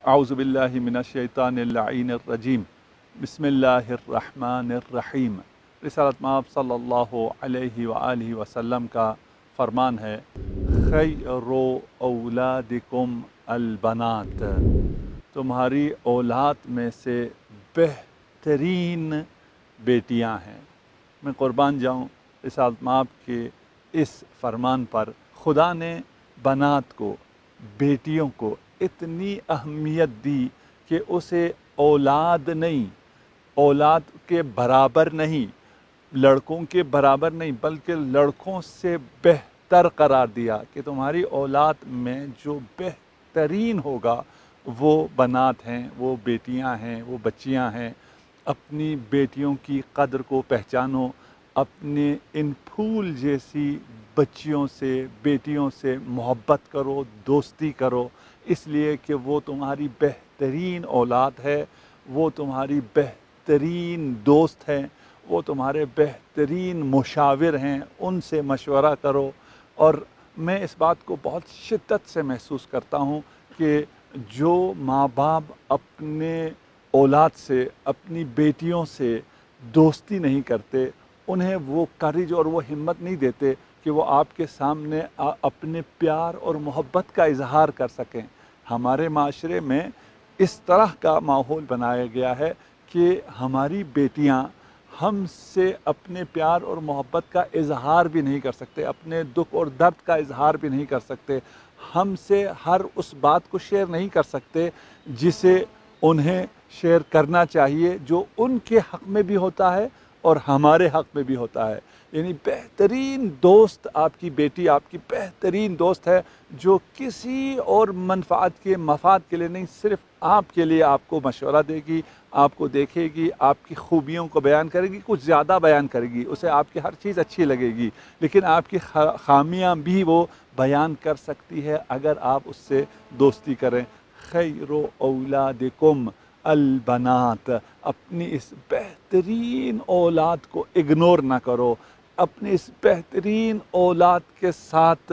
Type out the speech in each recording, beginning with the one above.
اعوذ باللہ من الشیطان اللعین الرجیم بسم اللہ الرحمن الرحیم۔ رسالت مآب صلی اللہ علیہ وآلہ وسلم کا فرمان ہے، خیر اولادکم البنات، تمہاری اولاد میں سے بہترین بیٹیاں ہیں۔ میں قربان جاؤں رسالت مآب کے اس فرمان پر۔ خدا نے بنات کو، بیٹیوں کو اتنی اہمیت دی کہ اسے اولاد نہیں، اولاد کے برابر نہیں، لڑکوں کے برابر نہیں، بلکہ لڑکوں سے بہتر قرار دیا کہ تمہاری اولاد میں جو بہترین ہوگا وہ بنات ہیں، وہ بیٹیاں ہیں، وہ بچیاں ہیں۔ اپنی بیٹیوں کی قدر کو پہچانو، اپنے ان پھول جیسی بچیوں سے، بیٹیوں سے محبت کرو، دوستی کرو، اس لیے کہ وہ تمہاری بہترین اولاد ہے، وہ تمہاری بہترین دوست ہیں، وہ تمہارے بہترین مشاور ہیں، ان سے مشورہ کرو۔ اور میں اس بات کو بہت شدت سے محسوس کرتا ہوں کہ جو ماں باپ اپنے اولاد سے، اپنی بیٹیوں سے دوستی نہیں کرتے، انہیں وہ کریج اور وہ ہمت نہیں دیتے کہ وہ آپ کے سامنے اپنے پیار اور محبت کا اظہار کر سکیں۔ ہمارے معاشرے میں اس طرح کا ماحول بنایا گیا ہے کہ ہماری بیٹیاں ہم سے اپنے پیار اور محبت کا اظہار بھی نہیں کر سکتے، اپنے دکھ اور درد کا اظہار بھی نہیں کر سکتے، ہم سے ہر اس بات کو شیئر نہیں کر سکتے جسے انہیں شیئر کرنا چاہیے، جو ان کے حق میں بھی ہوتا ہے اور ہمارے حق میں بھی ہوتا ہے۔ یعنی بہترین دوست آپ کی بیٹی آپ کی بہترین دوست ہے، جو کسی اور منفعت کے مفاد کے لیے نہیں، صرف آپ کے لیے آپ کو مشورہ دے گی، آپ کو دیکھے گی، آپ کی خوبیوں کو بیان کرے گی، کچھ زیادہ بیان کرے گی، اسے آپ کی ہر چیز اچھی لگے گی، لیکن آپ کی خامیاں بھی وہ بیان کر سکتی ہے اگر آپ اس سے دوستی کریں۔ خیر اولادکم البنات، اپنی اس بہترین اولاد کو اگنور نہ کرو، اپنی اس بہترین اولاد کے ساتھ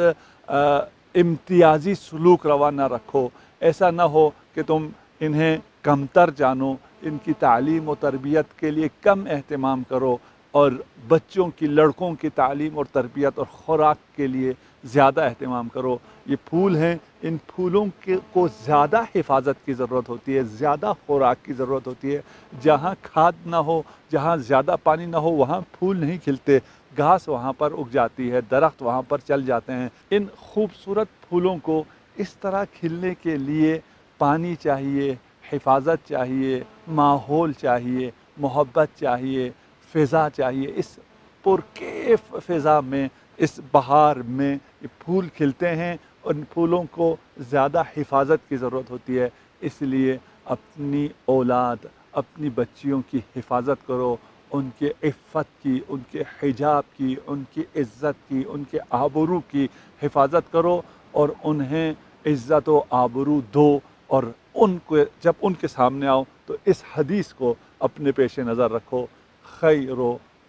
امتیازی سلوک روا نہ رکھو۔ ایسا نہ ہو کہ تم انہیں کمتر جانو، ان کی تعلیم و تربیت کے لیے کم اہتمام کرو، اور بچوں کی، لڑکوں کی تعلیم اور تربیت اور خوراک کے لیے زیادہ اہتمام کرو۔ یہ پھول ہیں، ان پھولوں کو زیادہ حفاظت کی ضرورت ہوتی ہے، زیادہ خوراک کی ضرورت ہوتی ہے۔ جہاں کھاد نہ ہو، جہاں زیادہ پانی نہ ہو، وہاں پھول نہیں کھلتے، گھاس وہاں پر اگ جاتی ہے، درخت وہاں پر چل جاتے ہیں۔ ان خوبصورت پھولوں کو اس طرح کھلنے کے لیے پانی چاہیے، حفاظت چاہیے، ماحول چاہیے، محبت چاہیے، فضا چاہیے۔ اس پرکیف فضا میں، اس بہار میں یہ پھول کھلتے ہیں، اور ان پھولوں کو زیادہ حفاظت کی ضرورت ہوتی ہے۔ اس لیے اپنی اولاد، اپنی بچیوں کی حفاظت کرو، ان کے عفت کی، ان کے حجاب کی، ان کی عزت کی، ان کے آبرو کی حفاظت کرو، اور انہیں عزت و آبرو دو، اور ان کو جب ان کے سامنے آؤ تو اس حدیث کو اپنے پیش نظر رکھو، خیر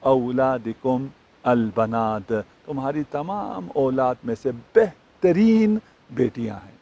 اولادکم البنات، تمہاری تمام اولاد میں سے بہترین بیٹیاں ہیں۔